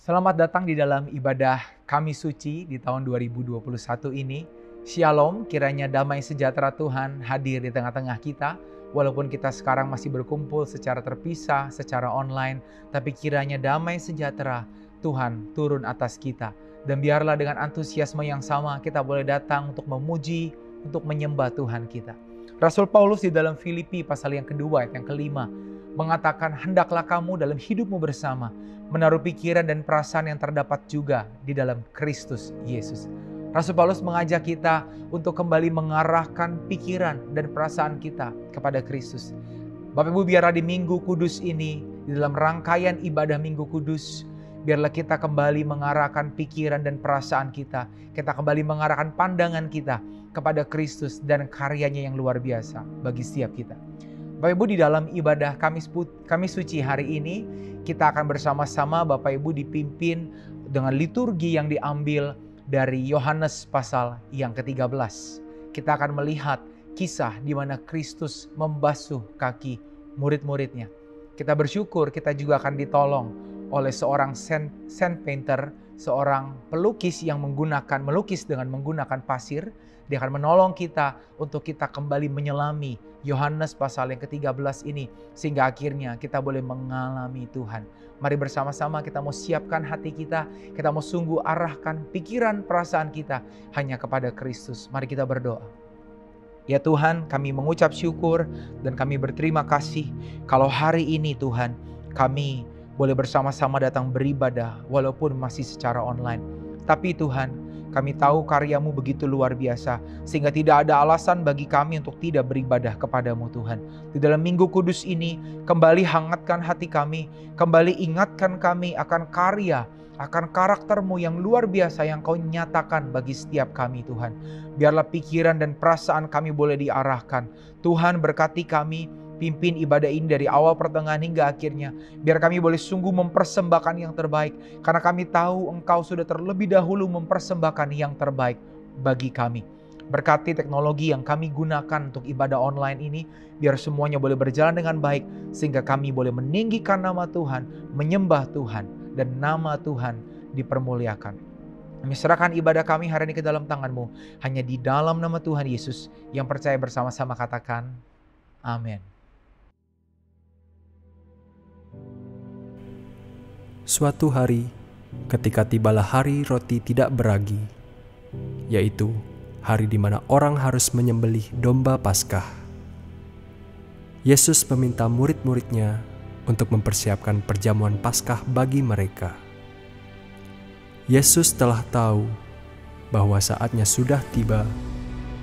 Selamat datang di dalam ibadah Kamis Suci di tahun 2021 ini. Shalom, kiranya damai sejahtera Tuhan hadir di tengah-tengah kita. Walaupun kita sekarang masih berkumpul secara terpisah, secara online, tapi kiranya damai sejahtera Tuhan turun atas kita. Dan biarlah dengan antusiasme yang sama kita boleh datang untuk memuji, untuk menyembah Tuhan kita. Rasul Paulus di dalam Filipi pasal yang kedua ayat yang kelima mengatakan, hendaklah kamu dalam hidupmu bersama menaruh pikiran dan perasaan yang terdapat juga di dalam Kristus Yesus. Rasul Paulus mengajak kita untuk kembali mengarahkan pikiran dan perasaan kita kepada Kristus. Bapak Ibu, biarlah di Minggu Kudus ini, di dalam rangkaian ibadah Minggu Kudus, biarlah kita kembali mengarahkan pikiran dan perasaan kita. Kita kembali mengarahkan pandangan kita kepada Kristus dan karyanya yang luar biasa bagi setiap kita. Bapak Ibu, di dalam ibadah Kamis Suci hari ini, kita akan bersama-sama Bapak Ibu dipimpin dengan liturgi yang diambil dari Yohanes pasal yang ke-13. Kita akan melihat kisah di mana Kristus membasuh kaki murid-muridnya. Kita bersyukur kita juga akan ditolong oleh seorang sand painter, seorang pelukis yang melukis dengan menggunakan pasir. Dia akan menolong kita untuk kita kembali menyelami Yohanes pasal yang ke-13 ini. Sehingga akhirnya kita boleh mengalami Tuhan. Mari bersama-sama kita mau siapkan hati kita. Kita mau sungguh arahkan pikiran perasaan kita hanya kepada Kristus. Mari kita berdoa. Ya Tuhan, kami mengucap syukur dan kami berterima kasih kalau hari ini Tuhan kami boleh bersama-sama datang beribadah walaupun masih secara online. Tapi Tuhan, kami tahu karya-Mu begitu luar biasa, sehingga tidak ada alasan bagi kami untuk tidak beribadah kepadamu Tuhan. Di dalam Minggu Kudus ini, kembali hangatkan hati kami, kembali ingatkan kami akan karya, akan karakter-Mu yang luar biasa yang Kau nyatakan bagi setiap kami Tuhan. Biarlah pikiran dan perasaan kami boleh diarahkan. Tuhan berkati kami, pimpin ibadah ini dari awal pertengahan hingga akhirnya. Biar kami boleh sungguh mempersembahkan yang terbaik. Karena kami tahu Engkau sudah terlebih dahulu mempersembahkan yang terbaik bagi kami. Berkati teknologi yang kami gunakan untuk ibadah online ini. Biar semuanya boleh berjalan dengan baik. Sehingga kami boleh meninggikan nama Tuhan, menyembah Tuhan, dan nama Tuhan dipermuliakan. Kami serahkan ibadah kami hari ini ke dalam tangan-Mu. Hanya di dalam nama Tuhan Yesus yang percaya bersama-sama katakan, amin. Suatu hari, ketika tibalah hari roti tidak beragi, yaitu hari di mana orang harus menyembelih domba Paskah, Yesus meminta murid-muridnya untuk mempersiapkan perjamuan Paskah bagi mereka. Yesus telah tahu bahwa saatnya sudah tiba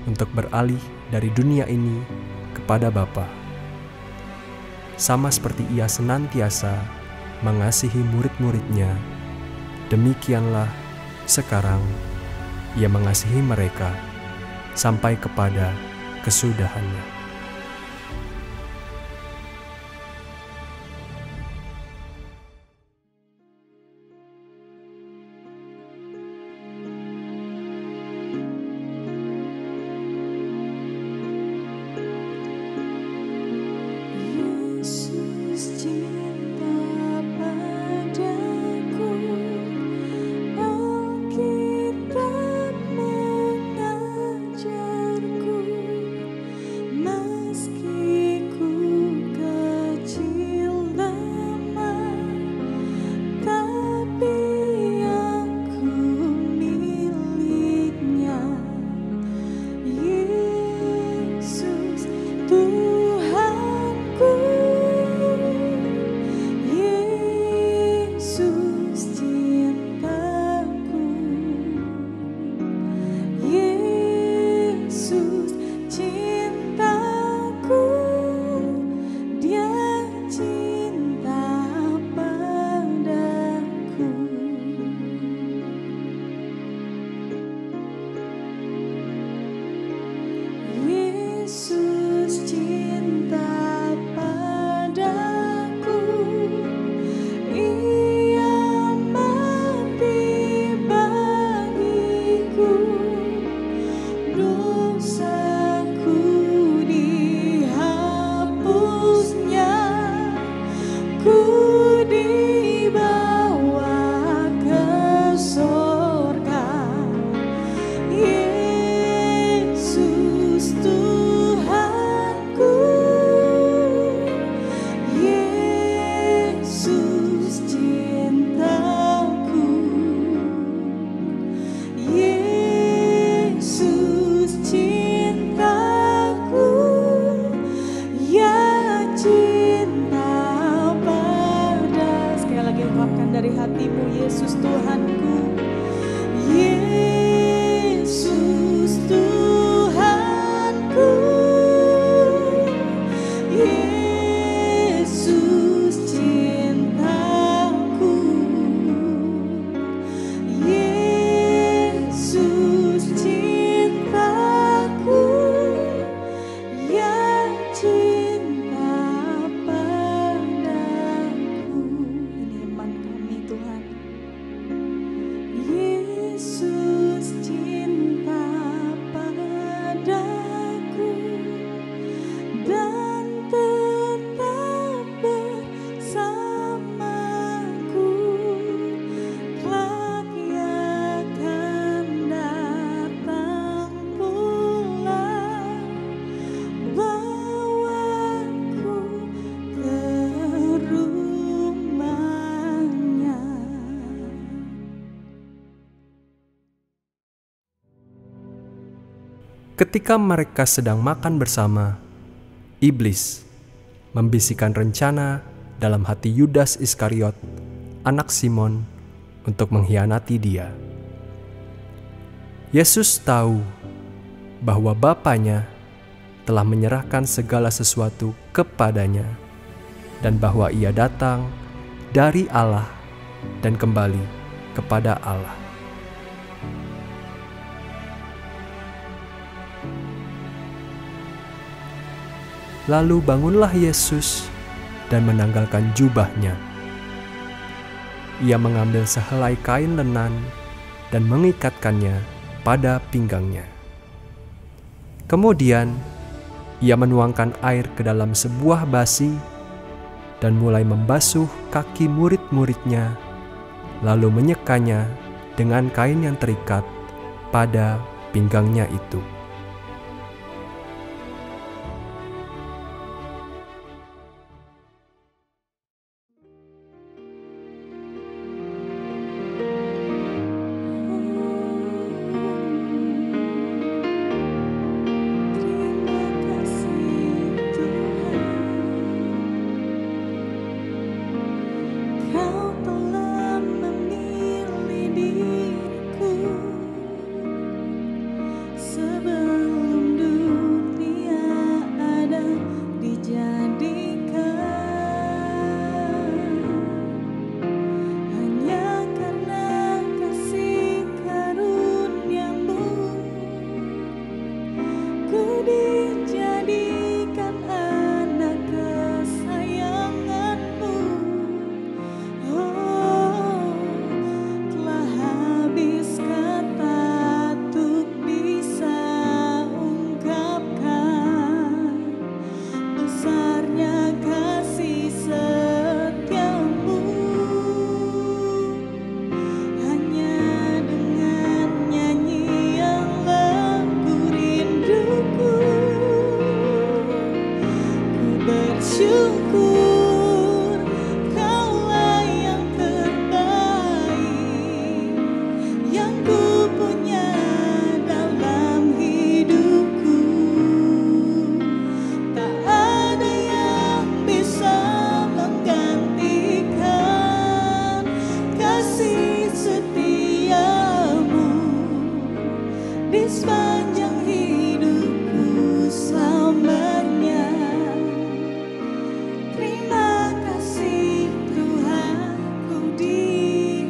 untuk beralih dari dunia ini kepada Bapa. Sama seperti Ia senantiasa mengasihi murid-muridnya, demikianlah sekarang Ia mengasihi mereka sampai kepada kesudahannya. Alkitab mengajarku hatimu, Yesus Tuhanku. Yesus Tuhanku, Yesus cintaku, Yesus cintaku, yang cinta padaku. Ini iman kami, Tuhan. Yesus cinta padaku dan tetap bersamaku. Kelak Ia akan datang pulang, bawaku ke rumahnya. Ketika mereka sedang makan bersama, iblis membisikkan rencana dalam hati Yudas Iskariot, anak Simon, untuk mengkhianati Dia. Yesus tahu bahwa Bapanya telah menyerahkan segala sesuatu kepadanya dan bahwa Ia datang dari Allah dan kembali kepada Allah. Lalu bangunlah Yesus dan menanggalkan jubahnya. Ia mengambil sehelai kain lenan dan mengikatkannya pada pinggangnya. Kemudian, ia menuangkan air ke dalam sebuah basi dan mulai membasuh kaki murid-muridnya, lalu menyekanya dengan kain yang terikat pada pinggangnya itu. Syukur Kaulah yang terbaik yang ku punya dalam hidupku. Tak ada yang bisa menggantikan kasih setiamu di sepanjang hidupku selamanya. Terima kasih Tuhan, ku dipilih.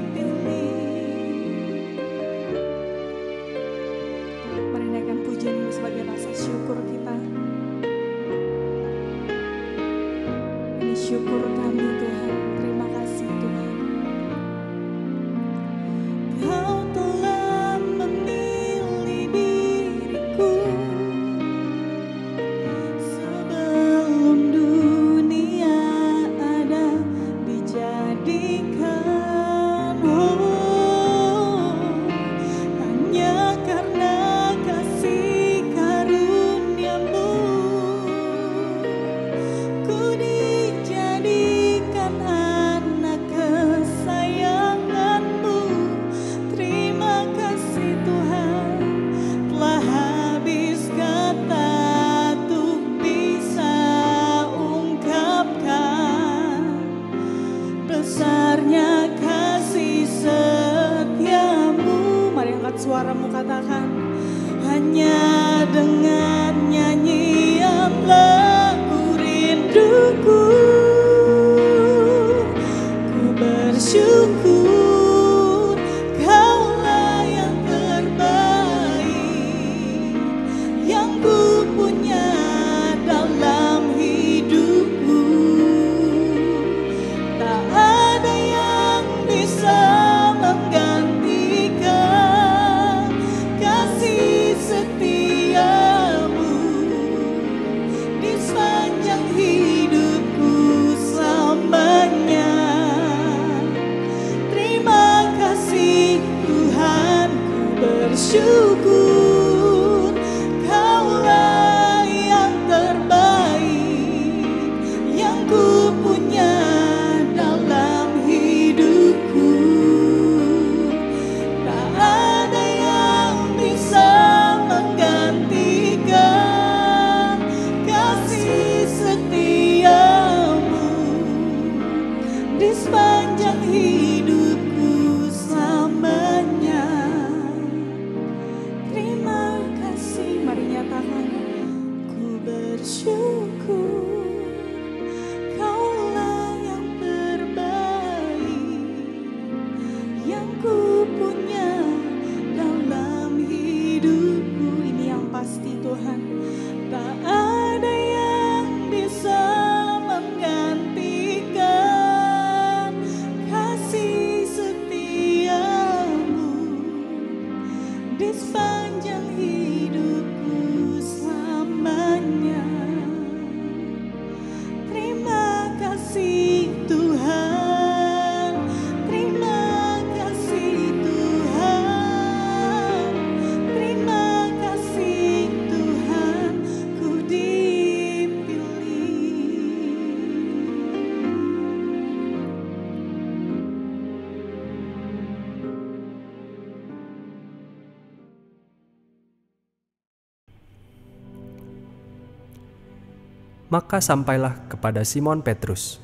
Mari naikkan pujian ini sebagai rasa syukur kita. Ini syukur kami Tuhan, terima kasih Tuhan. suaramu katakan, hanya dengan nyanyian lagu rinduku, ku bersyukur Kaulah yang terbaik yang ku punya dalam hidupku. Tak ada yang bisa menggantikan kasih setiamu di sepanjang hidupku selamanya. Terima kasih Tuhan, ku bersyukur Kaulah yang terbaik yang ku punya dalam hidupku. Tak ada yang bisa menggantikan kasih setiamu di sepanjang hidupku selamanya. Terima kasih, mari nyatakan, ku bersyukur Kaulah yang terbaik yang ku punya dalam hidupku. Ini yang pasti Tuhan, tak ada yang bisa menggantikan kasih setiamu di sepanjang hidupku selamanya. Terima kasih Tuhan, terima kasih Tuhan, terima kasih Tuhan, ku dipilih. Maka sampailah kepada Simon Petrus.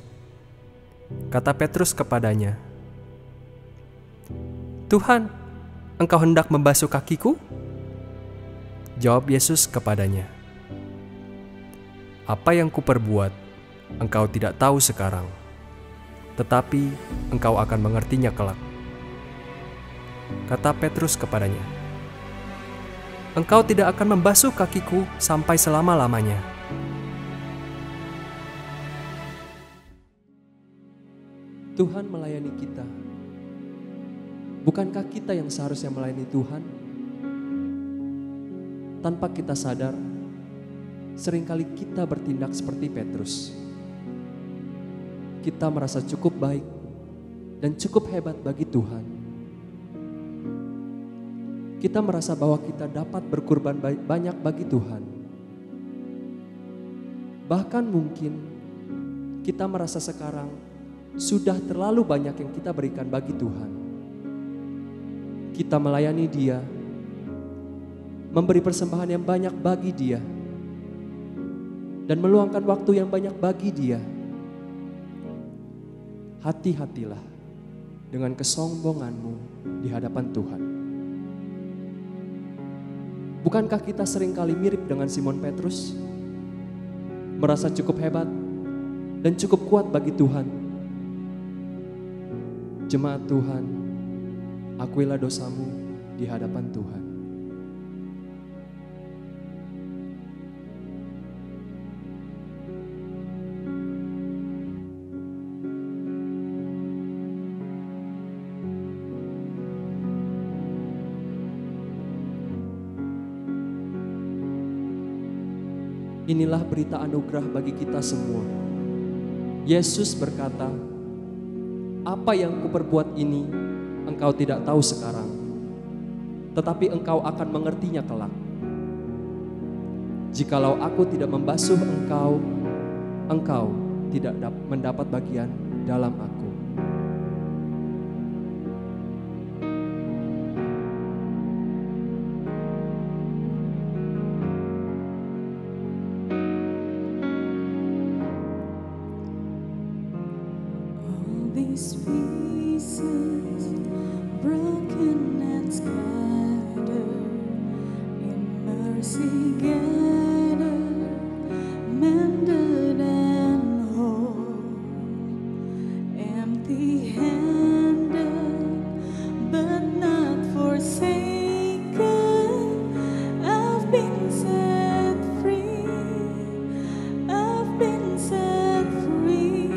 Kata Petrus kepadanya, "Tuhan, Engkau hendak membasuh kakiku?" Jawab Yesus kepadanya, "Apa yang kuperbuat, engkau tidak tahu sekarang, tetapi engkau akan mengertinya kelak." Kata Petrus kepadanya, "Engkau tidak akan membasuh kakiku sampai selama-lamanya." Tuhan melayani kita. Bukankah kita yang seharusnya melayani Tuhan? Tanpa kita sadar, seringkali kita bertindak seperti Petrus. Kita merasa cukup baik dan cukup hebat bagi Tuhan. Kita merasa bahwa kita dapat berkorban banyak bagi Tuhan. Bahkan mungkin kita merasa sekarang sudah terlalu banyak yang kita berikan bagi Tuhan. Kita melayani Dia, memberi persembahan yang banyak bagi Dia, dan meluangkan waktu yang banyak bagi Dia. Hati-hatilah dengan kesombonganmu di hadapan Tuhan. Bukankah kita seringkali mirip dengan Simon Petrus? Merasa cukup hebat dan cukup kuat bagi Tuhan. Jemaat Tuhan, akuilah dosamu di hadapan Tuhan. Inilah berita anugerah bagi kita semua. Yesus berkata, "Apa yang kuperbuat ini engkau tidak tahu sekarang, tetapi engkau akan mengertinya kelak. Jikalau aku tidak membasuh engkau, engkau tidak mendapat bagian dalam aku." These pieces broken and scarred, together, mended and whole, empty-handed, but not forsaken. I've been set free. I've been set free.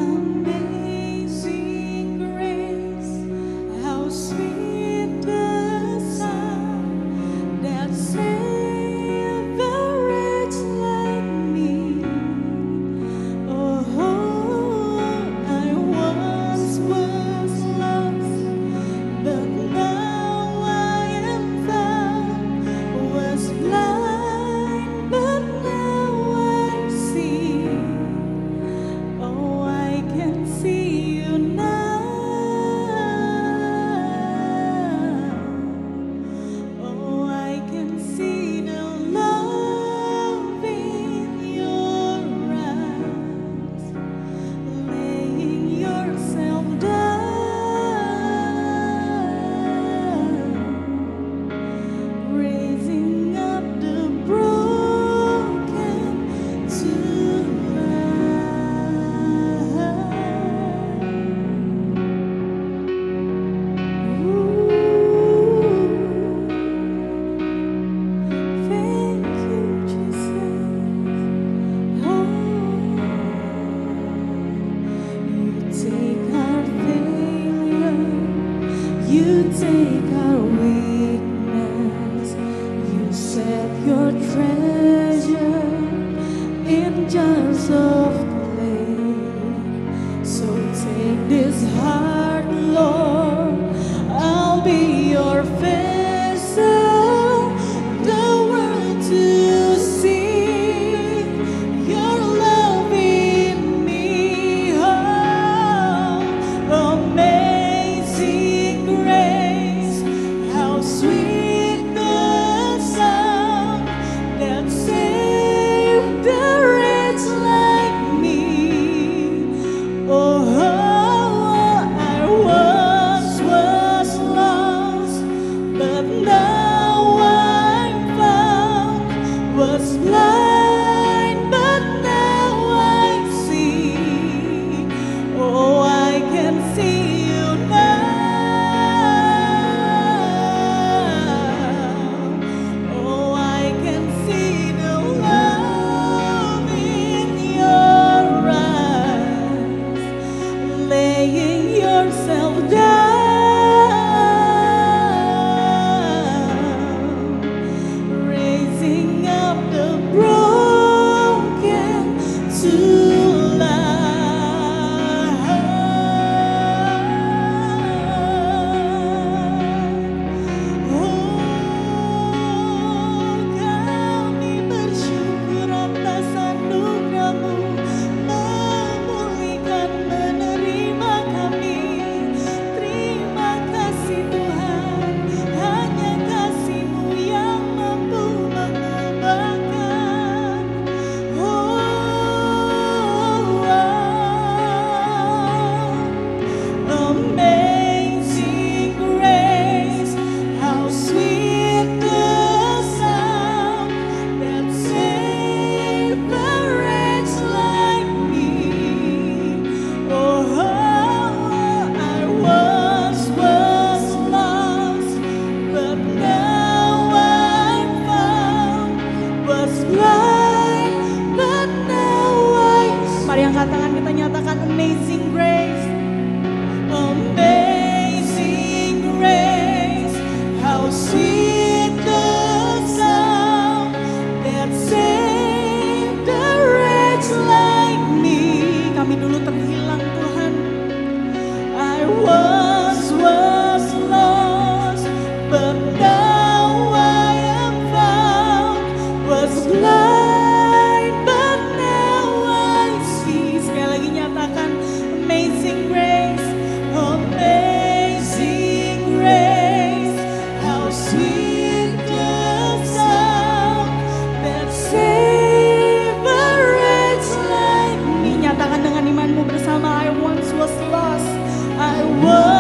Amazing grace, how sweet the sound that saved a wretch like me. Oh, I once was lost, but now I am found. Was blind, but now I see. Oh, I can see you now. Oh, I can see the love in your eyes, laying yourself down, raising up the broken to Thank you, Jesus. You take our failure, you take our weakness, you set your treasure in jars of clay. So take this heart, Lord, I'll be your vessel, the world to see your love in me. Oh, amazing grace, how sweet the sound that saved a wretch like me. Oh, I once was lost, but now I'm found. Was blind, but now I see. Oh, I can see you now. Oh, I can see the love in your eyes, laying yourself down, raising up the broken to life. Oh, kami bersyukur atas anugerah-Mu, memulihkan, menerima kami. Terima kasih Tuhan, hanya kasih-Mu yang mampu mengubahkan. Amazing grace, how sweet the sound that saved a wretch like me. Oh, I once was lost, but now I'm found. Was blind, but now I see. Mari angkat tangan kita nyatakan amazing grace. Amazing grace, how sweet the sound that saved a wretch like me. Kami dulu terhilang Tuhan. I once was lost, but now I am found. Was blind, but now I see. Sekali lagi nyatakan amazing grace. Amazing grace, how sweet the sound that saved a wretch like me. Nyatakan dengan imanmu bersama. I once was lost, I was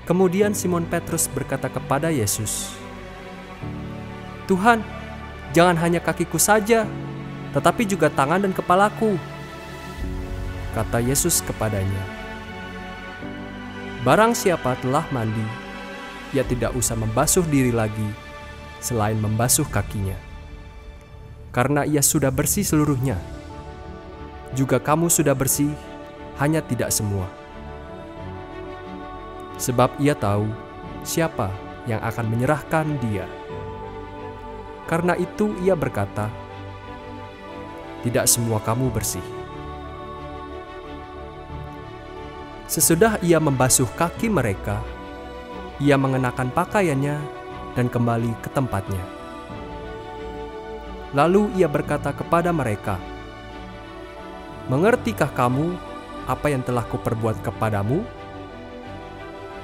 Kemudian Simon Petrus berkata kepada Yesus, "Tuhan, jangan hanya kakiku saja, tetapi juga tangan dan kepalaku." Kata Yesus kepadanya, "Barang siapa telah mandi, ia tidak usah membasuh diri lagi selain membasuh kakinya, karena ia sudah bersih seluruhnya. Juga kamu sudah bersih, hanya tidak semua." Sebab ia tahu siapa yang akan menyerahkan dia. Karena itu ia berkata, "Tidak semua kamu bersih." Sesudah ia membasuh kaki mereka, ia mengenakan pakaiannya dan kembali ke tempatnya. Lalu ia berkata kepada mereka, "Mengertikah kamu apa yang telah kuperbuat kepadamu?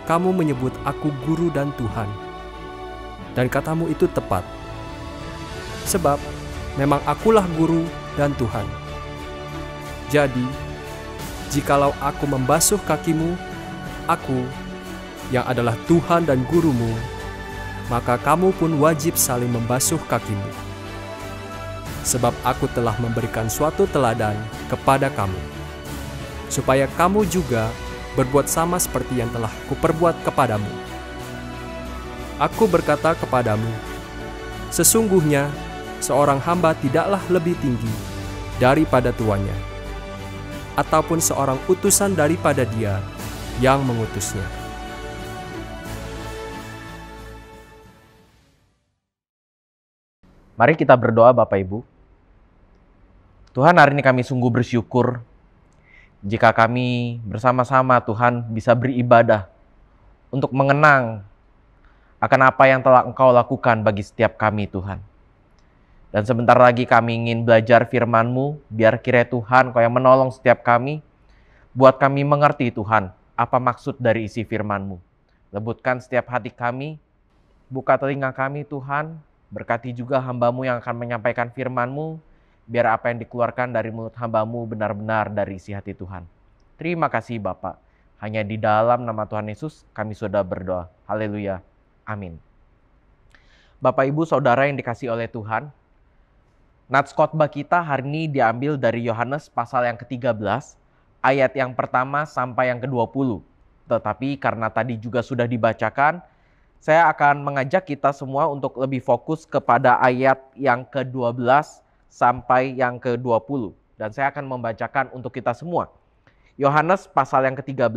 Kamu menyebut aku guru dan Tuhan, dan katamu itu tepat. Sebab memang akulah guru dan Tuhan. Jadi, jikalau aku membasuh kakimu, aku yang adalah Tuhan dan gurumu, maka kamu pun wajib saling membasuh kakimu. Sebab aku telah memberikan suatu teladan kepada kamu, supaya kamu juga berbuat sama seperti yang telah kuperbuat kepadamu. Aku berkata kepadamu, sesungguhnya seorang hamba tidaklah lebih tinggi daripada tuannya, ataupun seorang utusan daripada dia yang mengutusnya." Mari kita berdoa Bapak Ibu. Tuhan, hari ini kami sungguh bersyukur jika kami bersama-sama Tuhan bisa beribadah untuk mengenang akan apa yang telah Engkau lakukan bagi setiap kami Tuhan. Dan sebentar lagi kami ingin belajar firman-Mu, biar kiranya Tuhan Kau yang menolong setiap kami, buat kami mengerti Tuhan, apa maksud dari isi firman-Mu. Lembutkan setiap hati kami, buka telinga kami Tuhan, berkati juga hamba-Mu yang akan menyampaikan firman-Mu, biar apa yang dikeluarkan dari mulut hamba-Mu benar-benar dari isi hati Tuhan. Terima kasih Bapak. Hanya di dalam nama Tuhan Yesus kami sudah berdoa. Haleluya. Amin. Bapak Ibu Saudara yang dikasihi oleh Tuhan, nats khotbah kita hari ini diambil dari Yohanes pasal yang ke-13, ayat yang pertama sampai yang ke-20. Tetapi karena tadi juga sudah dibacakan, saya akan mengajak kita semua untuk lebih fokus kepada ayat yang ke-12 sampai yang ke-20. Dan saya akan membacakan untuk kita semua. Yohanes pasal yang ke-13,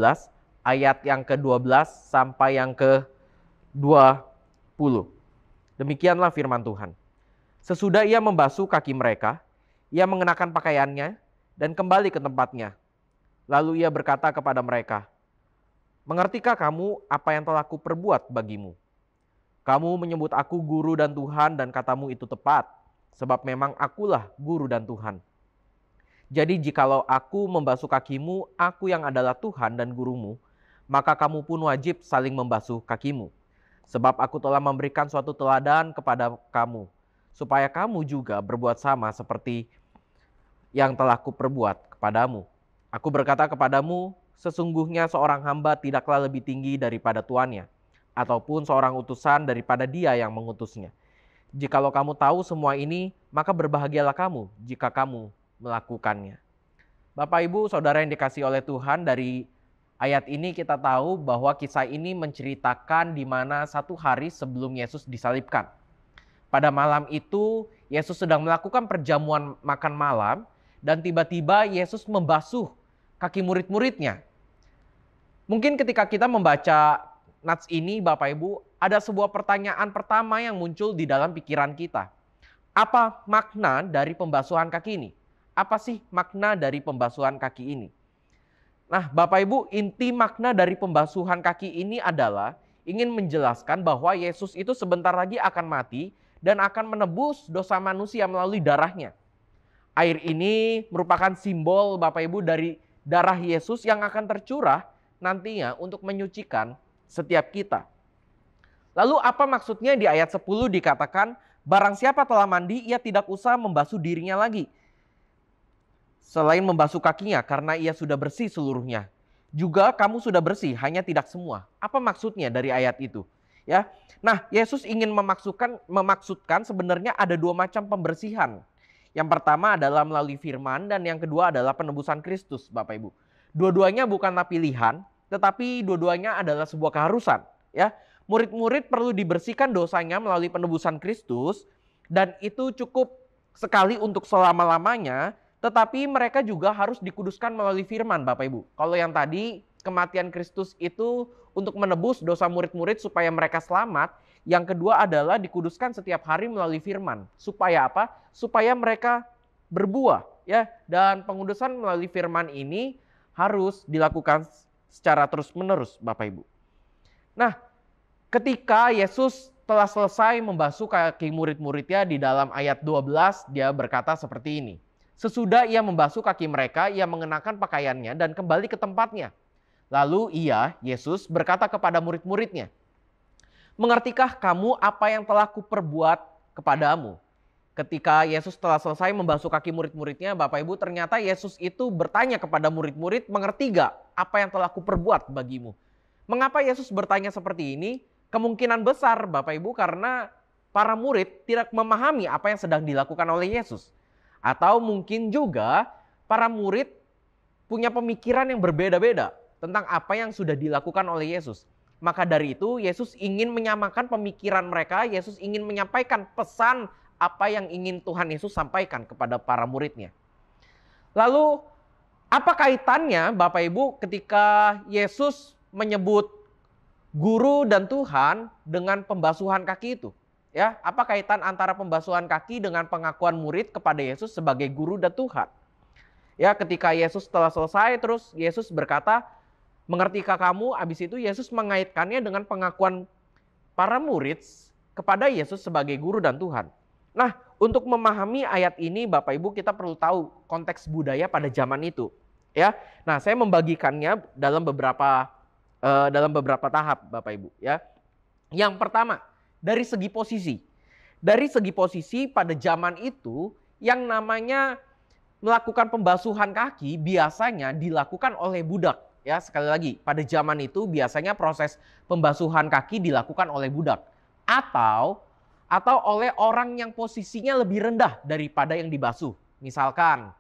ayat yang ke-12 sampai yang ke-20. Demikianlah firman Tuhan. Sesudah ia membasuh kaki mereka, ia mengenakan pakaiannya dan kembali ke tempatnya. Lalu ia berkata kepada mereka, "Mengertikah kamu apa yang telah kuperbuat bagimu? Kamu menyebut aku guru dan Tuhan dan katamu itu tepat. Sebab memang akulah guru dan Tuhan. Jadi jikalau aku membasuh kakimu, aku yang adalah Tuhan dan gurumu, maka kamu pun wajib saling membasuh kakimu. Sebab aku telah memberikan suatu teladan kepada kamu, supaya kamu juga berbuat sama seperti yang telah kuperbuat kepadamu. Aku berkata kepadamu, sesungguhnya seorang hamba tidaklah lebih tinggi daripada tuannya, ataupun seorang utusan daripada dia yang mengutusnya. Jikalau kamu tahu semua ini, maka berbahagialah kamu jika kamu melakukannya." Bapak Ibu Saudara yang dikasihi oleh Tuhan, dari ayat ini kita tahu bahwa kisah ini menceritakan di mana satu hari sebelum Yesus disalibkan. Pada malam itu, Yesus sedang melakukan perjamuan makan malam dan tiba-tiba Yesus membasuh kaki murid-muridnya. Mungkin ketika kita membaca nats ini Bapak Ibu, ada sebuah pertanyaan pertama yang muncul di dalam pikiran kita. Apa makna dari pembasuhan kaki ini? Apa sih makna dari pembasuhan kaki ini? Nah Bapak Ibu, inti makna dari pembasuhan kaki ini adalah ingin menjelaskan bahwa Yesus itu sebentar lagi akan mati dan akan menebus dosa manusia melalui darahnya. Air ini merupakan simbol Bapak Ibu dari darah Yesus yang akan tercurah nantinya untuk menyucikan setiap kita. Lalu apa maksudnya di ayat 10 dikatakan, barang siapa telah mandi, ia tidak usah membasuh dirinya lagi, selain membasuh kakinya, karena ia sudah bersih seluruhnya. juga kamu sudah bersih, hanya tidak semua. Apa maksudnya dari ayat itu? Ya. Nah, Yesus ingin memaksudkan sebenarnya ada dua macam pembersihan. Yang pertama adalah melalui firman dan yang kedua adalah penebusan Kristus, Bapak Ibu. Dua-duanya bukanlah pilihan, tetapi dua-duanya adalah sebuah keharusan, ya. Murid-murid perlu dibersihkan dosanya melalui penebusan Kristus dan itu cukup sekali untuk selama-lamanya, tetapi mereka juga harus dikuduskan melalui firman, Bapak Ibu. Kalau yang tadi kematian Kristus itu untuk menebus dosa murid-murid supaya mereka selamat, yang kedua adalah dikuduskan setiap hari melalui firman. Supaya apa? Supaya mereka berbuah, ya. Dan pengudusan melalui firman ini harus dilakukan secara terus-menerus, Bapak Ibu. Nah, ketika Yesus telah selesai membasuh kaki murid-muridnya di dalam ayat 12, dia berkata seperti ini. Sesudah ia membasuh kaki mereka, ia mengenakan pakaiannya dan kembali ke tempatnya. Lalu Yesus berkata kepada murid-muridnya, mengertikah kamu apa yang telah kuperbuat kepadamu? Ketika Yesus telah selesai membasuh kaki murid-muridnya, Bapak Ibu, ternyata Yesus itu bertanya kepada murid-murid, mengerti gak apa yang telah kuperbuat bagimu? Mengapa Yesus bertanya seperti ini? Kemungkinan besar, Bapak Ibu, karena para murid tidak memahami apa yang sedang dilakukan oleh Yesus. Atau mungkin juga para murid punya pemikiran yang berbeda-beda tentang apa yang sudah dilakukan oleh Yesus. Maka dari itu Yesus ingin menyamakan pemikiran mereka, Yesus ingin menyampaikan pesan apa yang ingin Tuhan Yesus sampaikan kepada para muridnya. Lalu apa kaitannya Bapak Ibu ketika Yesus menyebut guru dan Tuhan dengan pembasuhan kaki itu? Ya, apa kaitan antara pembasuhan kaki dengan pengakuan murid kepada Yesus sebagai guru dan Tuhan? Ya, ketika Yesus telah selesai, terus Yesus berkata, mengertikah kamu? Habis itu Yesus mengaitkannya dengan pengakuan para murid kepada Yesus sebagai guru dan Tuhan. Nah, untuk memahami ayat ini, Bapak Ibu, kita perlu tahu konteks budaya pada zaman itu. Ya, nah saya membagikannya dalam beberapa tahap, Bapak Ibu. Ya, yang pertama dari segi posisi. Dari segi posisi pada zaman itu yang namanya melakukan pembasuhan kaki biasanya dilakukan oleh budak. Ya, sekali lagi, pada zaman itu biasanya proses pembasuhan kaki dilakukan oleh budak atau oleh orang yang posisinya lebih rendah daripada yang dibasuh. Misalkan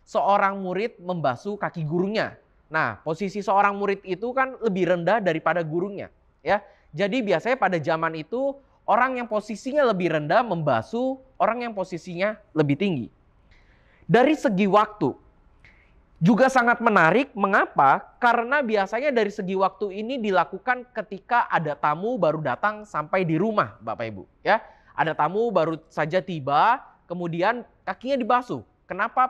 seorang murid membasuh kaki gurunya. Nah, posisi seorang murid itu kan lebih rendah daripada gurunya, ya. Jadi biasanya pada zaman itu orang yang posisinya lebih rendah membasuh orang yang posisinya lebih tinggi. Dari segi waktu juga sangat menarik. Mengapa? Karena biasanya dari segi waktu ini dilakukan ketika ada tamu baru datang sampai di rumah, Bapak Ibu. Ya, ada tamu baru saja tiba, kemudian kakinya dibasuh. Kenapa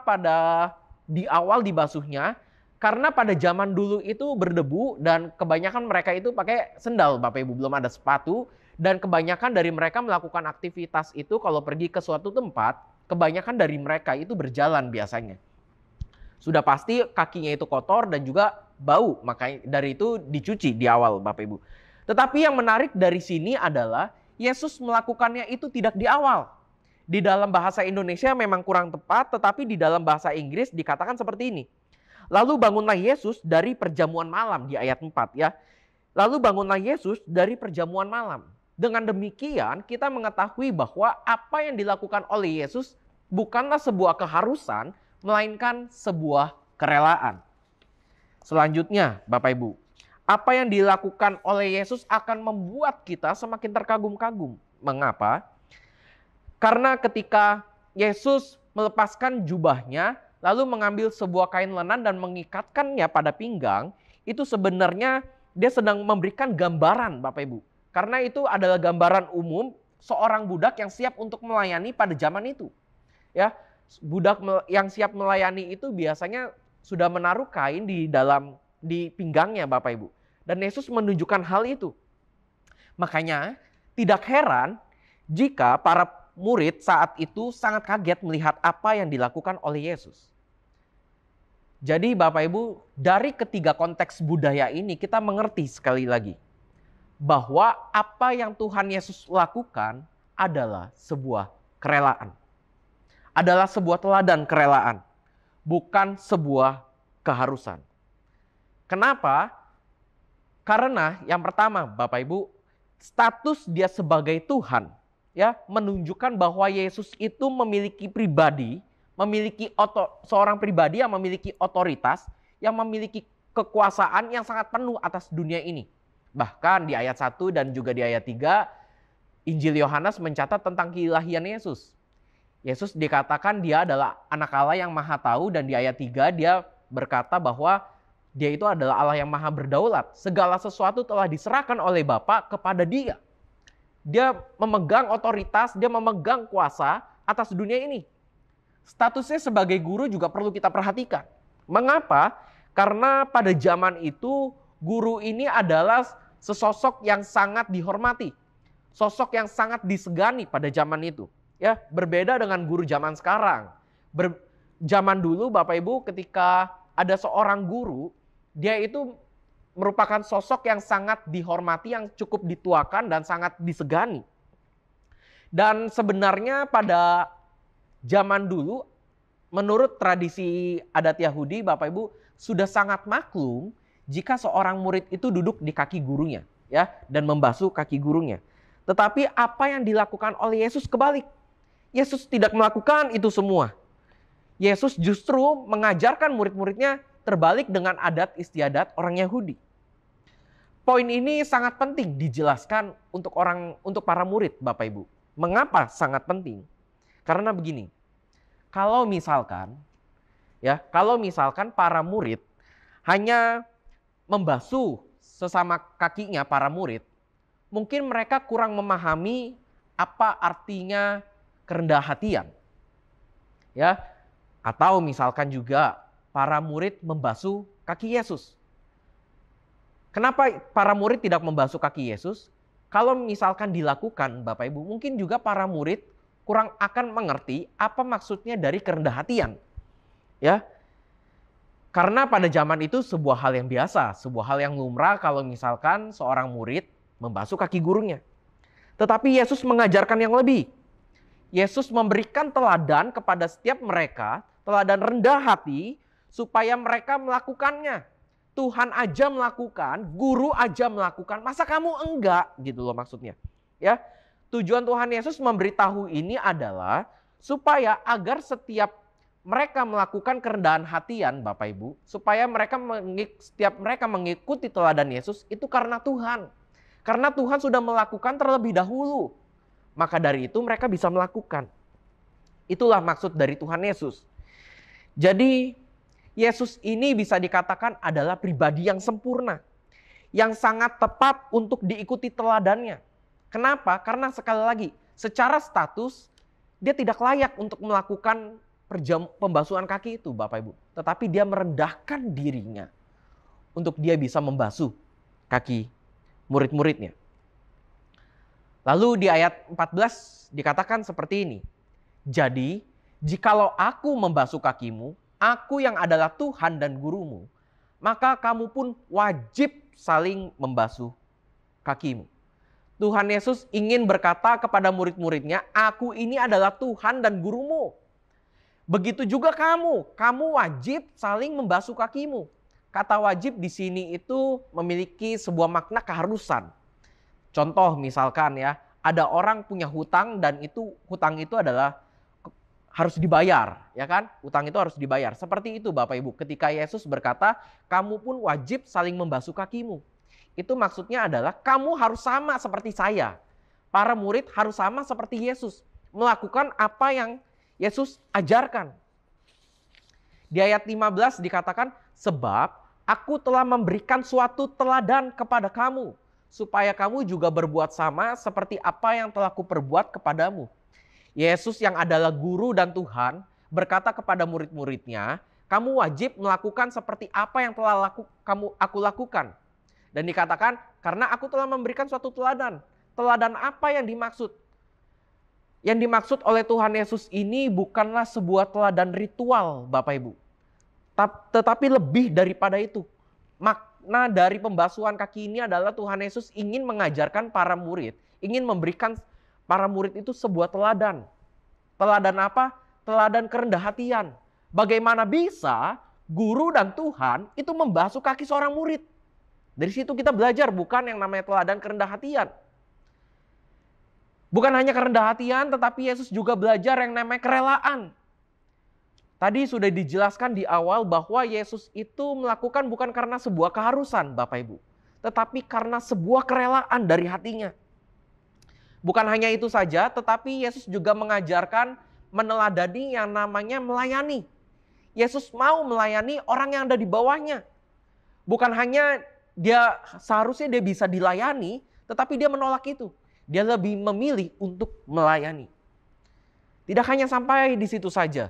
di awal dibasuhnya? Karena pada zaman dulu itu berdebu dan kebanyakan mereka itu pakai sendal, Bapak Ibu, belum ada sepatu. Dan kebanyakan dari mereka melakukan aktivitas itu kalau pergi ke suatu tempat, kebanyakan dari mereka itu berjalan biasanya. Sudah pasti kakinya itu kotor dan juga bau, makanya dari itu dicuci di awal, Bapak Ibu. Tetapi yang menarik dari sini adalah Yesus melakukannya itu tidak di awal. Di dalam bahasa Indonesia memang kurang tepat, tetapi di dalam bahasa Inggris dikatakan seperti ini. Lalu bangunlah Yesus dari perjamuan malam di ayat 4 ya. Lalu bangunlah Yesus dari perjamuan malam. Dengan demikian kita mengetahui bahwa apa yang dilakukan oleh Yesus bukanlah sebuah keharusan, melainkan sebuah kerelaan. Selanjutnya Bapak Ibu, apa yang dilakukan oleh Yesus akan membuat kita semakin terkagum-kagum. Mengapa? Karena ketika Yesus melepaskan jubahnya, lalu mengambil sebuah kain lenan dan mengikatkannya pada pinggang, itu sebenarnya dia sedang memberikan gambaran, Bapak Ibu. Karena itu adalah gambaran umum seorang budak yang siap untuk melayani pada zaman itu. Ya, budak yang siap melayani itu biasanya sudah menaruh kain di pinggangnya, Bapak Ibu. Dan Yesus menunjukkan hal itu. Makanya tidak heran jika para murid saat itu sangat kaget melihat apa yang dilakukan oleh Yesus. Jadi Bapak Ibu, dari ketiga konteks budaya ini kita mengerti sekali lagi bahwa apa yang Tuhan Yesus lakukan adalah sebuah kerelaan. Adalah sebuah teladan kerelaan, bukan sebuah keharusan. Kenapa? Karena yang pertama, Bapak Ibu, status dia sebagai Tuhan ya menunjukkan bahwa Yesus itu memiliki pribadi, seorang pribadi yang memiliki otoritas, yang memiliki kekuasaan yang sangat penuh atas dunia ini. Bahkan di ayat 1 dan juga di ayat 3, Injil Yohanes mencatat tentang keilahian Yesus. Yesus dikatakan dia adalah anak Allah yang maha tahu, dan di ayat 3 dia berkata bahwa dia itu adalah Allah yang maha berdaulat. Segala sesuatu telah diserahkan oleh Bapa kepada dia. Dia memegang otoritas, dia memegang kuasa atas dunia ini. Statusnya sebagai guru juga perlu kita perhatikan. Mengapa? Karena pada zaman itu guru ini adalah sesosok yang sangat dihormati. Sosok yang sangat disegani pada zaman itu. Ya, berbeda dengan guru zaman sekarang. Zaman dulu Bapak Ibu ketika ada seorang guru, dia itu merupakan sosok yang sangat dihormati, yang cukup dituakan dan sangat disegani. Dan sebenarnya pada zaman dulu, menurut tradisi adat Yahudi, Bapak Ibu, sudah sangat maklum jika seorang murid itu duduk di kaki gurunya, ya, dan membasuh kaki gurunya. Tetapi apa yang dilakukan oleh Yesus kebalik. Yesus tidak melakukan itu semua. Yesus justru mengajarkan murid-muridnya terbalik dengan adat istiadat orang Yahudi. Poin ini sangat penting dijelaskan untuk para murid, Bapak Ibu. Mengapa sangat penting? Karena begini. Kalau misalkan para murid hanya membasuh sesama kakinya para murid, mungkin mereka kurang memahami apa artinya kerendahan hatian. Ya, atau misalkan juga para murid membasuh kaki Yesus. Kenapa para murid tidak membasuh kaki Yesus? Kalau misalkan dilakukan, Bapak Ibu, mungkin juga para murid kurang akan mengerti apa maksudnya dari kerendahan hatian. Ya. Karena pada zaman itu sebuah hal yang biasa, sebuah hal yang lumrah kalau misalkan seorang murid membasuh kaki gurunya. Tetapi Yesus mengajarkan yang lebih. Yesus memberikan teladan kepada setiap mereka, teladan rendah hati, supaya mereka melakukannya. Tuhan aja melakukan, guru aja melakukan, masa kamu enggak? Gitu loh maksudnya. Ya, tujuan Tuhan Yesus memberitahu ini adalah supaya agar setiap mereka melakukan kerendahan hatian, Bapak Ibu, supaya setiap mereka mengikuti teladan Yesus itu karena Tuhan. Karena Tuhan sudah melakukan terlebih dahulu. Maka dari itu mereka bisa melakukan. Itulah maksud dari Tuhan Yesus. Jadi Yesus ini bisa dikatakan adalah pribadi yang sempurna, yang sangat tepat untuk diikuti teladannya. Kenapa? Karena sekali lagi, secara status dia tidak layak untuk melakukan pembasuhan kaki itu, Bapak Ibu. Tetapi dia merendahkan dirinya untuk dia bisa membasuh kaki murid-muridnya. Lalu di ayat 14 dikatakan seperti ini. Jadi, jikalau aku membasuh kakimu, aku yang adalah Tuhan dan gurumu, maka kamu pun wajib saling membasuh kakimu. Tuhan Yesus ingin berkata kepada murid-muridnya, aku ini adalah Tuhan dan gurumu. Begitu juga kamu wajib saling membasuh kakimu. Kata wajib di sini itu memiliki sebuah makna keharusan. Contoh misalkan ya, ada orang punya hutang dan hutang itu adalah harus dibayar, ya kan? Utang itu harus dibayar. Seperti itu Bapak Ibu, ketika Yesus berkata, kamu pun wajib saling membasuh kakimu. Itu maksudnya adalah kamu harus sama seperti saya. Para murid harus sama seperti Yesus, melakukan apa yang Yesus ajarkan. Di ayat 15 dikatakan, sebab aku telah memberikan suatu teladan kepada kamu, supaya kamu juga berbuat sama seperti apa yang telah kuperbuat kepadamu. Yesus yang adalah guru dan Tuhan berkata kepada murid-muridnya, kamu wajib melakukan seperti apa yang telah aku lakukan. Dan dikatakan, karena aku telah memberikan suatu teladan. Teladan apa yang dimaksud? Yang dimaksud oleh Tuhan Yesus ini bukanlah sebuah teladan ritual, Bapak Ibu. Tetapi lebih daripada itu. Makna dari pembasuhan kaki ini adalah Tuhan Yesus ingin mengajarkan para murid, ingin memberikan para murid itu sebuah teladan. Teladan apa? Teladan kerendahan hatian. Bagaimana bisa guru dan Tuhan itu membasuh kaki seorang murid. Dari situ kita belajar bukan yang namanya teladan kerendah hatian. Bukan hanya kerendah hatian, tetapi Yesus juga belajar yang namanya kerelaan. Tadi sudah dijelaskan di awal bahwa Yesus itu melakukan bukan karena sebuah keharusan, Bapak Ibu, tetapi karena sebuah kerelaan dari hatinya. Bukan hanya itu saja, tetapi Yesus juga mengajarkan meneladani yang namanya melayani. Yesus mau melayani orang yang ada di bawahnya. Bukan hanya seharusnya dia bisa dilayani, tetapi dia menolak itu. Dia lebih memilih untuk melayani. Tidak hanya sampai di situ saja.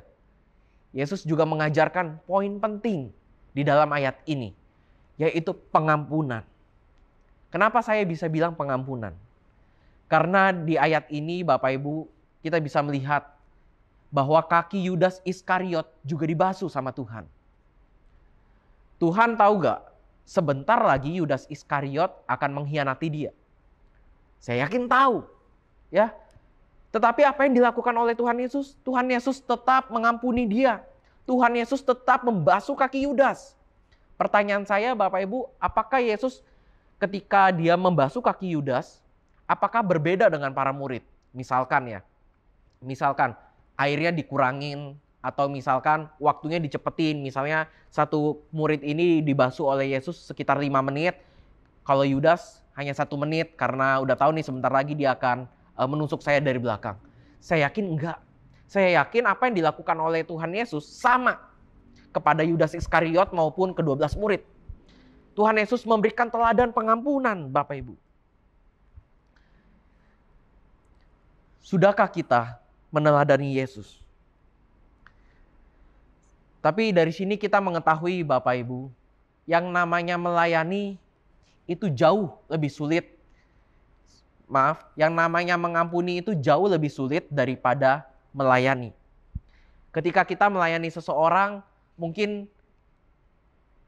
Yesus juga mengajarkan poin penting di dalam ayat ini, yaitu pengampunan. Kenapa saya bisa bilang pengampunan? Karena di ayat ini Bapak Ibu kita bisa melihat bahwa kaki Yudas Iskariot juga dibasuh sama Tuhan. Tuhan tahu gak? Sebentar lagi Yudas Iskariot akan mengkhianati dia. Saya yakin tahu, ya. Tetapi apa yang dilakukan oleh Tuhan Yesus? Tuhan Yesus tetap mengampuni dia. Tuhan Yesus tetap membasuh kaki Yudas. Pertanyaan saya Bapak Ibu, apakah Yesus ketika dia membasuh kaki Yudas, apakah berbeda dengan para murid? Misalkan airnya dikurangin, atau misalkan waktunya dicepetin. Misalnya satu murid ini dibasuh oleh Yesus sekitar 5 menit. Kalau Yudas hanya 1 menit karena udah tahu nih sebentar lagi dia akan menusuk saya dari belakang. Saya yakin enggak. Saya yakin apa yang dilakukan oleh Tuhan Yesus sama kepada Yudas Iskariot maupun ke-12 murid. Tuhan Yesus memberikan teladan pengampunan, Bapak Ibu. Sudahkah kita meneladani Yesus? Tapi dari sini kita mengetahui Bapak Ibu, yang namanya melayani itu jauh lebih sulit. Yang namanya mengampuni itu jauh lebih sulit daripada melayani. Ketika kita melayani seseorang, mungkin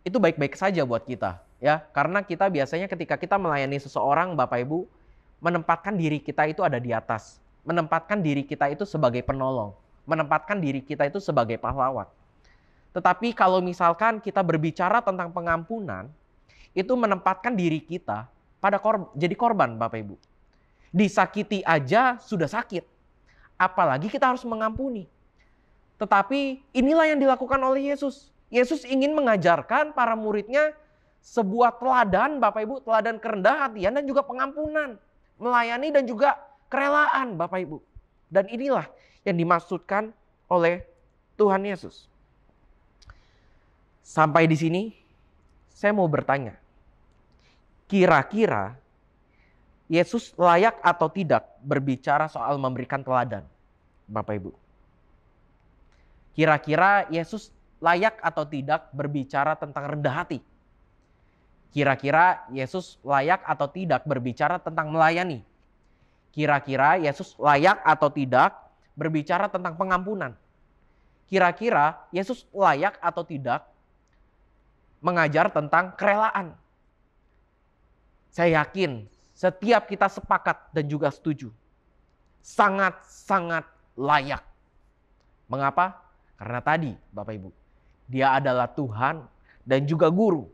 itu baik-baik saja buat kita, ya. Karena kita biasanya ketika kita melayani seseorang, Bapak Ibu, menempatkan diri kita itu ada di atas. Menempatkan diri kita itu sebagai penolong. Menempatkan diri kita itu sebagai pahlawan. Tetapi kalau misalkan kita berbicara tentang pengampunan, itu menempatkan diri kita pada jadi korban, Bapak Ibu. Disakiti aja sudah sakit. Apalagi kita harus mengampuni. Tetapi inilah yang dilakukan oleh Yesus. Yesus ingin mengajarkan para muridnya sebuah teladan, Bapak Ibu, teladan kerendah hatian dan juga pengampunan. Melayani dan juga kerelaan, Bapak Ibu. Dan inilah yang dimaksudkan oleh Tuhan Yesus. Sampai di sini, saya mau bertanya. Kira-kira Yesus layak atau tidak berbicara soal memberikan teladan, Bapak Ibu? Kira-kira Yesus layak atau tidak berbicara tentang rendah hati? Kira-kira Yesus layak atau tidak berbicara tentang melayani? Kira-kira Yesus layak atau tidak berbicara tentang pengampunan? Kira-kira Yesus layak atau tidak mengajar tentang kerelaan? Saya yakin setiap kita sepakat dan juga setuju. Sangat-sangat layak. Mengapa? Karena tadi Bapak Ibu, dia adalah Tuhan dan juga guru.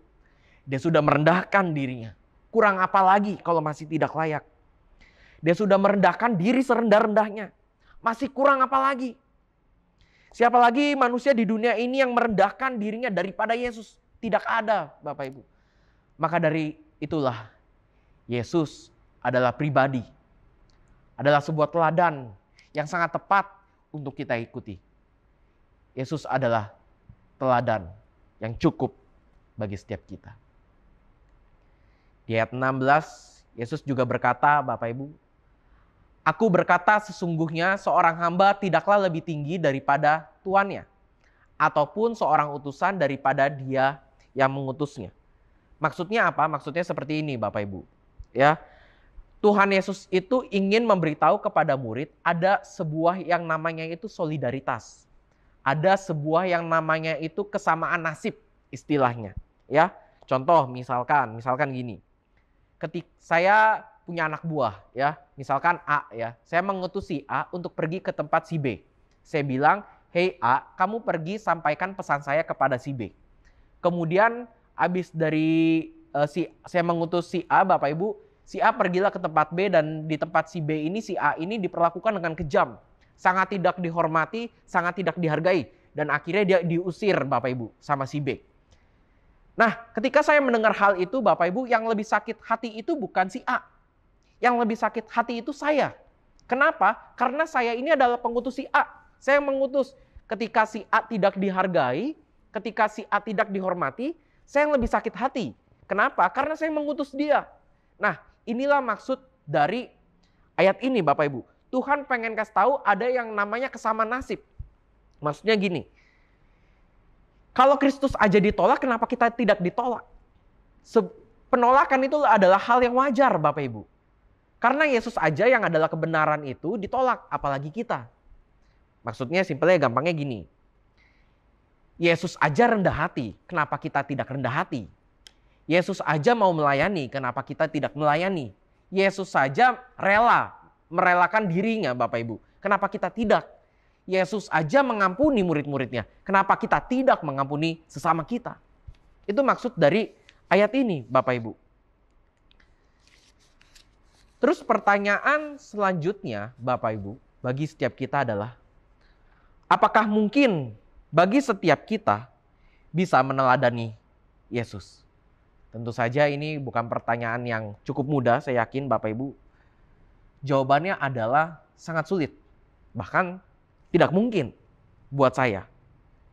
Dia sudah merendahkan dirinya. Kurang apa lagi kalau masih tidak layak? Dia sudah merendahkan diri serendah-rendahnya. Masih kurang apa lagi? Siapa lagi manusia di dunia ini yang merendahkan dirinya daripada Yesus? Tidak ada, Bapak Ibu. Maka dari itulah Yesus adalah pribadi. Adalah sebuah teladan yang sangat tepat untuk kita ikuti. Yesus adalah teladan yang cukup bagi setiap kita. Di ayat 16, Yesus juga berkata, Bapak Ibu, Aku berkata sesungguhnya seorang hamba tidaklah lebih tinggi daripada tuannya, ataupun seorang utusan daripada dia yang mengutusnya. Maksudnya apa? Maksudnya seperti ini Bapak Ibu. Ya, Tuhan Yesus itu ingin memberitahu kepada murid ada sebuah yang namanya itu solidaritas. Ada sebuah yang namanya itu kesamaan nasib istilahnya. Ya, contoh misalkan gini. Ketika saya punya anak buah, ya, misalkan A, ya, saya mengutus si A untuk pergi ke tempat si B. Saya bilang, hey A, kamu pergi sampaikan pesan saya kepada si B. Kemudian habis dari saya mengutus si A, Bapak Ibu, si A pergilah ke tempat B, dan di tempat si B ini, si A ini diperlakukan dengan kejam. Sangat tidak dihormati, sangat tidak dihargai. Dan akhirnya dia diusir, Bapak Ibu, sama si B. Nah, ketika saya mendengar hal itu, Bapak Ibu, yang lebih sakit hati itu bukan si A. Yang lebih sakit hati itu saya. Kenapa? Karena saya ini adalah pengutus si A. Saya mengutus. Ketika si A tidak dihargai, ketika si A tidak dihormati, saya yang lebih sakit hati. Kenapa? Karena saya mengutus dia. Nah, inilah maksud dari ayat ini, Bapak Ibu. Tuhan pengen kasih tahu ada yang namanya kesamaan nasib. Maksudnya gini, kalau Kristus aja ditolak, kenapa kita tidak ditolak? Penolakan itu adalah hal yang wajar, Bapak Ibu. Karena Yesus aja yang adalah kebenaran itu ditolak, apalagi kita. Maksudnya simpelnya gampangnya gini. Yesus aja rendah hati, kenapa kita tidak rendah hati? Yesus aja mau melayani, kenapa kita tidak melayani? Yesus saja merelakan dirinya, Bapak Ibu. Kenapa kita tidak? Yesus aja mengampuni murid-muridnya, kenapa kita tidak mengampuni sesama kita? Itu maksud dari ayat ini, Bapak Ibu. Terus pertanyaan selanjutnya, Bapak Ibu, bagi setiap kita adalah, apakah mungkin bagi setiap kita bisa meneladani Yesus? Tentu saja ini bukan pertanyaan yang cukup mudah, saya yakin Bapak Ibu. Jawabannya adalah sangat sulit. Bahkan tidak mungkin buat saya.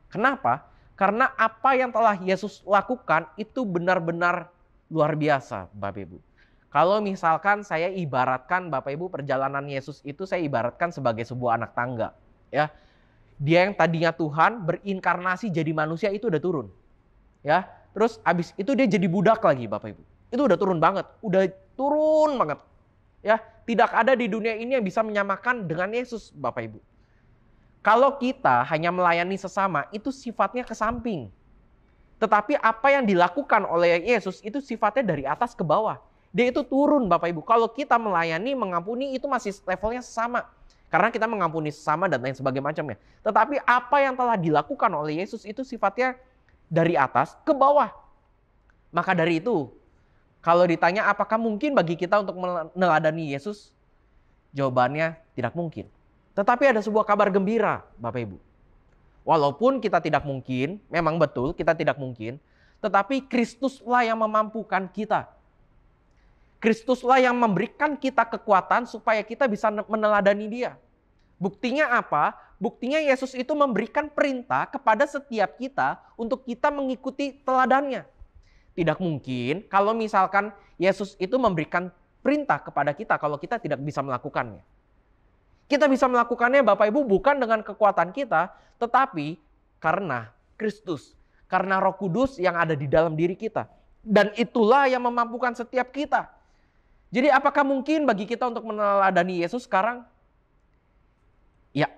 Kenapa? Karena apa yang telah Yesus lakukan itu benar-benar luar biasa, Bapak Ibu. Kalau misalkan saya ibaratkan, Bapak Ibu, perjalanan Yesus itu saya ibaratkan sebagai sebuah anak tangga. Ya, dia yang tadinya Tuhan berinkarnasi jadi manusia itu udah turun. Ya, terus abis itu dia jadi budak lagi, Bapak Ibu. Itu udah turun banget, udah turun banget. Ya, tidak ada di dunia ini yang bisa menyamakan dengan Yesus, Bapak Ibu. Kalau kita hanya melayani sesama, itu sifatnya ke samping. Tetapi apa yang dilakukan oleh Yesus itu sifatnya dari atas ke bawah. Dia itu turun, Bapak Ibu. Kalau kita melayani, mengampuni, itu masih levelnya sama. Karena kita mengampuni sesama dan lain sebagainya macamnya. Tetapi apa yang telah dilakukan oleh Yesus itu sifatnya dari atas ke bawah. Maka dari itu, kalau ditanya apakah mungkin bagi kita untuk meneladani Yesus? Jawabannya tidak mungkin. Tetapi ada sebuah kabar gembira, Bapak Ibu. Walaupun kita tidak mungkin, memang betul kita tidak mungkin, tetapi Kristuslah yang memampukan kita. Kristuslah yang memberikan kita kekuatan supaya kita bisa meneladani Dia. Buktinya apa? Buktinya Yesus itu memberikan perintah kepada setiap kita untuk kita mengikuti teladannya. Tidak mungkin kalau misalkan Yesus itu memberikan perintah kepada kita kalau kita tidak bisa melakukannya. Kita bisa melakukannya, Bapak Ibu, bukan dengan kekuatan kita, tetapi karena Kristus, karena Roh Kudus yang ada di dalam diri kita. Dan itulah yang memampukan setiap kita. Jadi apakah mungkin bagi kita untuk meneladani Yesus sekarang? Ya,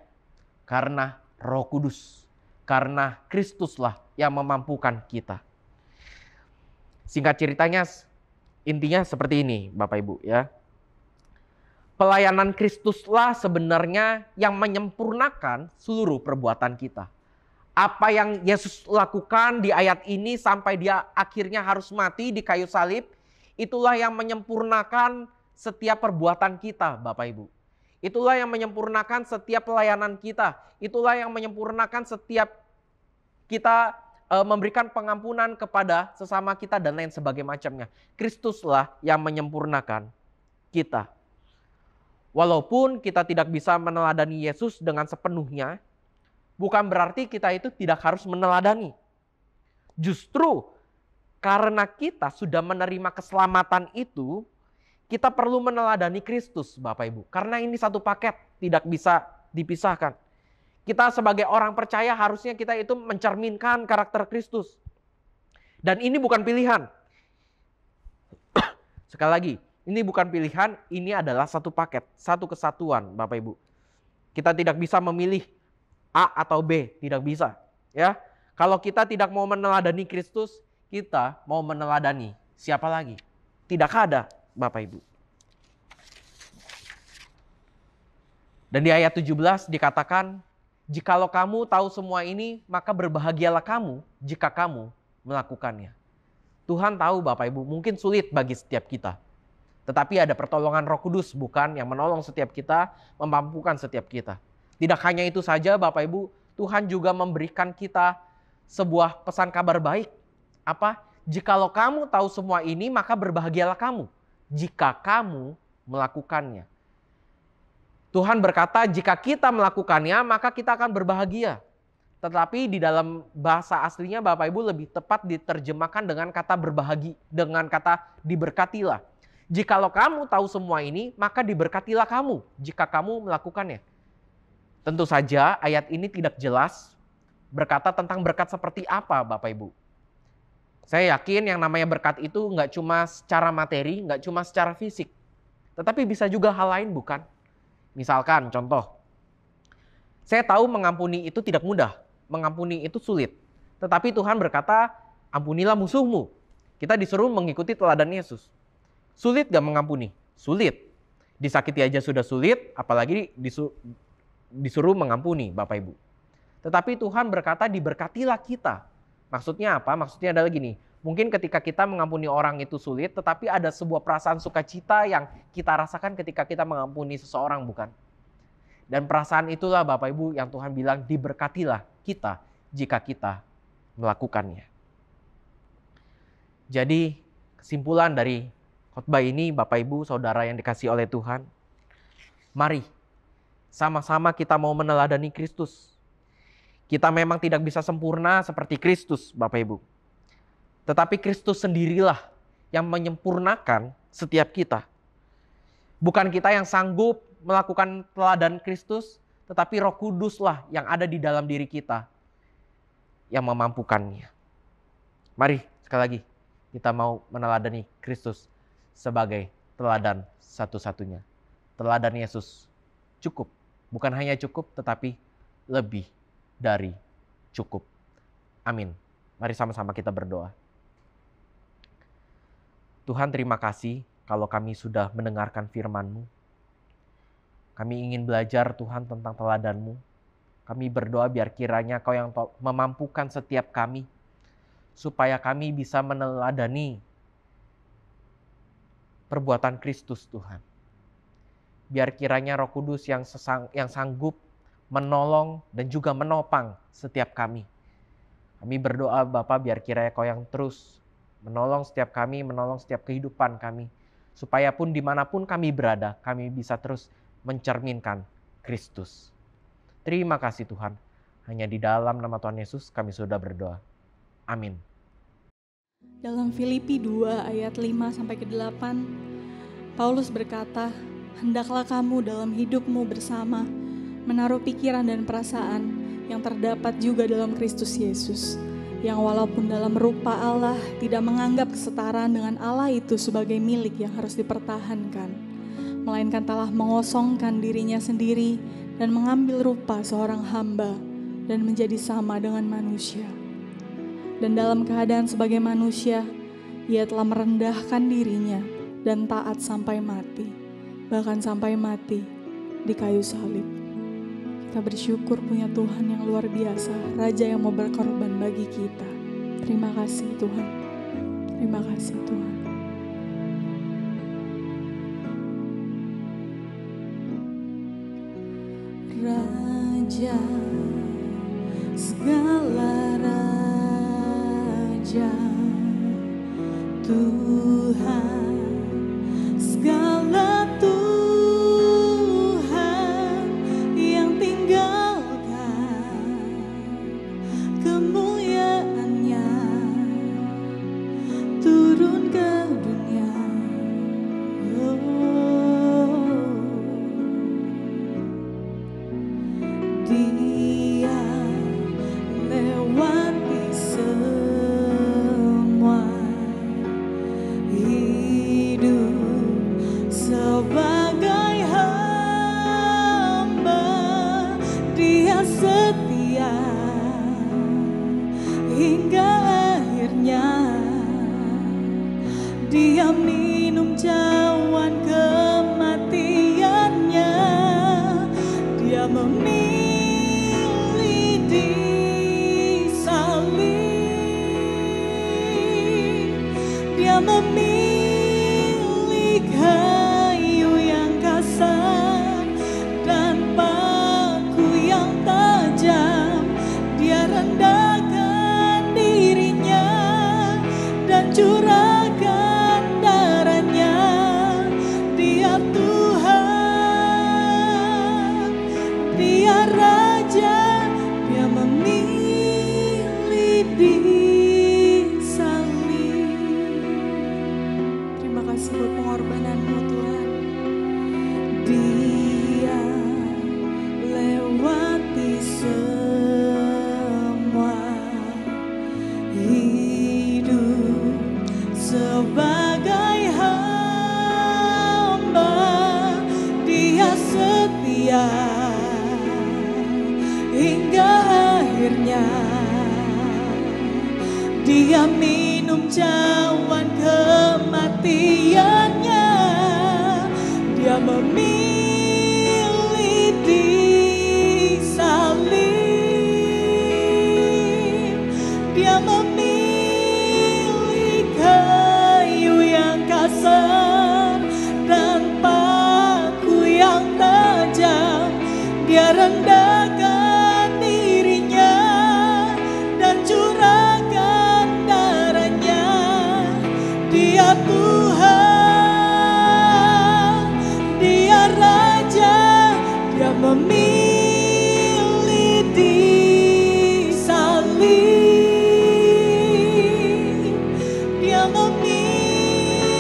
karena Roh Kudus, karena Kristuslah yang memampukan kita. Singkat ceritanya, intinya seperti ini, Bapak Ibu, ya. Pelayanan Kristuslah sebenarnya yang menyempurnakan seluruh perbuatan kita. Apa yang Yesus lakukan di ayat ini sampai dia akhirnya harus mati di kayu salib, itulah yang menyempurnakan setiap perbuatan kita, Bapak Ibu. Itulah yang menyempurnakan setiap pelayanan kita. Itulah yang menyempurnakan setiap kita memberikan pengampunan kepada sesama kita dan lain sebagainya macamnya. Kristuslah yang menyempurnakan kita. Walaupun kita tidak bisa meneladani Yesus dengan sepenuhnya, bukan berarti kita itu tidak harus meneladani. Justru karena kita sudah menerima keselamatan itu, kita perlu meneladani Kristus, Bapak Ibu. Karena ini satu paket, tidak bisa dipisahkan. Kita sebagai orang percaya harusnya kita itu mencerminkan karakter Kristus. Dan ini bukan pilihan. Sekali lagi, ini bukan pilihan, ini adalah satu paket, satu kesatuan, Bapak Ibu. Kita tidak bisa memilih A atau B, tidak bisa. Ya, kalau kita tidak mau meneladani Kristus, kita mau meneladani siapa lagi? Tidak ada, Bapak Ibu. Dan di ayat 17 dikatakan, jikalau kamu tahu semua ini, maka berbahagialah kamu jika kamu melakukannya. Tuhan tahu Bapak Ibu, mungkin sulit bagi setiap kita. Tetapi ada pertolongan Roh Kudus bukan yang menolong setiap kita, memampukan setiap kita. Tidak hanya itu saja Bapak Ibu, Tuhan juga memberikan kita sebuah pesan kabar baik. Apa? Jikalau kamu tahu semua ini, maka berbahagialah kamu jika kamu melakukannya. Tuhan berkata, jika kita melakukannya, maka kita akan berbahagia. Tetapi di dalam bahasa aslinya Bapak Ibu lebih tepat diterjemahkan dengan kata berbahagi, dengan kata diberkatilah. Jikalau kamu tahu semua ini, maka diberkatilah kamu jika kamu melakukannya. Tentu saja ayat ini tidak jelas berkata tentang berkat seperti apa Bapak Ibu. Saya yakin yang namanya berkat itu nggak cuma secara materi, nggak cuma secara fisik. Tetapi bisa juga hal lain bukan? Misalkan contoh, saya tahu mengampuni itu tidak mudah. Mengampuni itu sulit. Tetapi Tuhan berkata, ampunilah musuhmu. Kita disuruh mengikuti teladan Yesus. Sulit gak mengampuni? Sulit. Disakiti aja sudah sulit, apalagi disuruh mengampuni Bapak Ibu. Tetapi Tuhan berkata, diberkatilah kita. Maksudnya apa? Maksudnya adalah gini, mungkin ketika kita mengampuni orang itu sulit, tetapi ada sebuah perasaan sukacita yang kita rasakan ketika kita mengampuni seseorang, bukan? Dan perasaan itulah Bapak Ibu yang Tuhan bilang diberkatilah kita jika kita melakukannya. Jadi kesimpulan dari khotbah ini Bapak Ibu Saudara yang dikasihi oleh Tuhan. Mari sama-sama kita mau meneladani Kristus. Kita memang tidak bisa sempurna seperti Kristus Bapak Ibu. Tetapi Kristus sendirilah yang menyempurnakan setiap kita. Bukan kita yang sanggup melakukan teladan Kristus, tetapi Roh Kuduslah yang ada di dalam diri kita yang memampukannya. Mari sekali lagi kita mau meneladani Kristus sebagai teladan satu-satunya. Teladan Yesus cukup. Bukan hanya cukup, tetapi lebih dari cukup. Amin. Mari sama-sama kita berdoa. Tuhan, terima kasih kalau kami sudah mendengarkan firman-Mu. Kami ingin belajar Tuhan tentang teladan-Mu. Kami berdoa biar kiranya Kau yang memampukan setiap kami, supaya kami bisa meneladani perbuatan Kristus Tuhan. Biar kiranya Roh Kudus yang sanggup menolong dan juga menopang setiap kami. Kami berdoa Bapa biar kiranya Kau yang terus menolong setiap kami, menolong setiap kehidupan kami. Supaya pun dimanapun kami berada, kami bisa terus mencerminkan Kristus. Terima kasih Tuhan. Hanya di dalam nama Tuhan Yesus kami sudah berdoa. Amin. Dalam Filipi 2 ayat 5-8, Paulus berkata, hendaklah kamu dalam hidupmu bersama menaruh pikiran dan perasaan yang terdapat juga dalam Kristus Yesus, yang walaupun dalam rupa Allah tidak menganggap kesetaraan dengan Allah itu sebagai milik yang harus dipertahankan, melainkan telah mengosongkan dirinya sendiri dan mengambil rupa seorang hamba dan menjadi sama dengan manusia. Dan dalam keadaan sebagai manusia, ia telah merendahkan dirinya dan taat sampai mati, bahkan sampai mati di kayu salib. Kita bersyukur punya Tuhan yang luar biasa, Raja yang mau berkorban bagi kita. Terima kasih Tuhan. Terima kasih Tuhan. Raja, segala raja, Tuhan, segala Tuhan yang tinggalkan kemuliaannya turun ke dunia. Dia lewati semua, hidup sebagai hamba. Dia setia memilih kayu yang kasar dan paku yang tajam. Dia rendahkan dirinya dan curahkan darahnya. Dia Tuhan, Dia Raja, Dia memilih disalib. Terima kasih buat pengorbanan-Mu Tuhan. Dia lewati semua, hidup sebagai hamba. Dia setia hingga akhirnya. Dia minum cawan kematiannya. Dia memilih disalib. Dia memilih kayu yang kasar dan paku yang tajam. Dia rendahkan dirinya dan curahkan darahnya. Dia Tuhan, Dia Raja, Dia memilih disalib. Dia memilih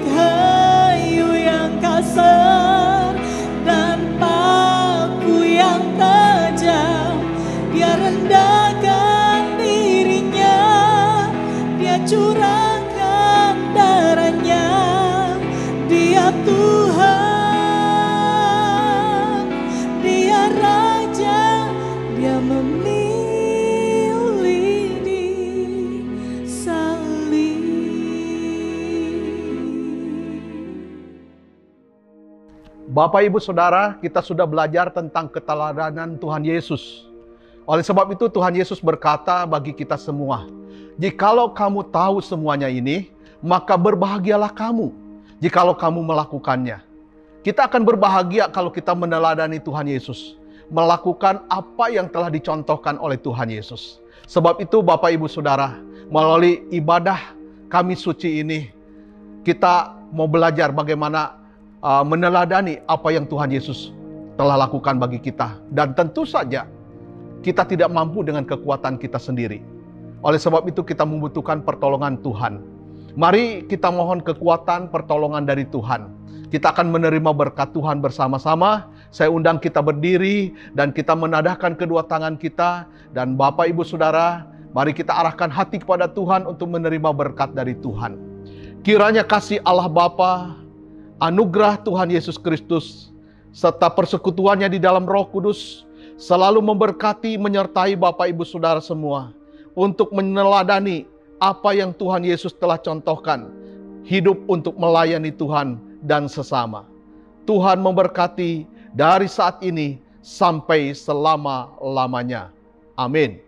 kayu yang kasar dan paku yang tajam. Dia rendahkan dirinya, Dia curahkan darahnya. Dia Tuhan, Dia Raja, Dia memilih disalib. Bapak, Ibu, Saudara, kita sudah belajar tentang keteladanan Tuhan Yesus. Oleh sebab itu Tuhan Yesus berkata bagi kita semua, jikalau kamu tahu semuanya ini, maka berbahagialah kamu jikalau kamu melakukannya. Kita akan berbahagia kalau kita meneladani Tuhan Yesus, melakukan apa yang telah dicontohkan oleh Tuhan Yesus. Sebab itu Bapak, Ibu, Saudara, melalui ibadah Kamis Suci ini, kita mau belajar bagaimana meneladani apa yang Tuhan Yesus telah lakukan bagi kita. Dan tentu saja kita tidak mampu dengan kekuatan kita sendiri. Oleh sebab itu kita membutuhkan pertolongan Tuhan. Mari kita mohon kekuatan pertolongan dari Tuhan. Kita akan menerima berkat Tuhan bersama-sama. Saya undang kita berdiri dan kita menadahkan kedua tangan kita. Dan Bapak, Ibu, Saudara, mari kita arahkan hati kepada Tuhan untuk menerima berkat dari Tuhan. Kiranya kasih Allah Bapa, anugerah Tuhan Yesus Kristus, serta persekutuannya di dalam Roh Kudus selalu memberkati, menyertai Bapak, Ibu, Saudara semua untuk meneladani apa yang Tuhan Yesus telah contohkan, hidup untuk melayani Tuhan dan sesama. Tuhan memberkati dari saat ini sampai selama-lamanya. Amin.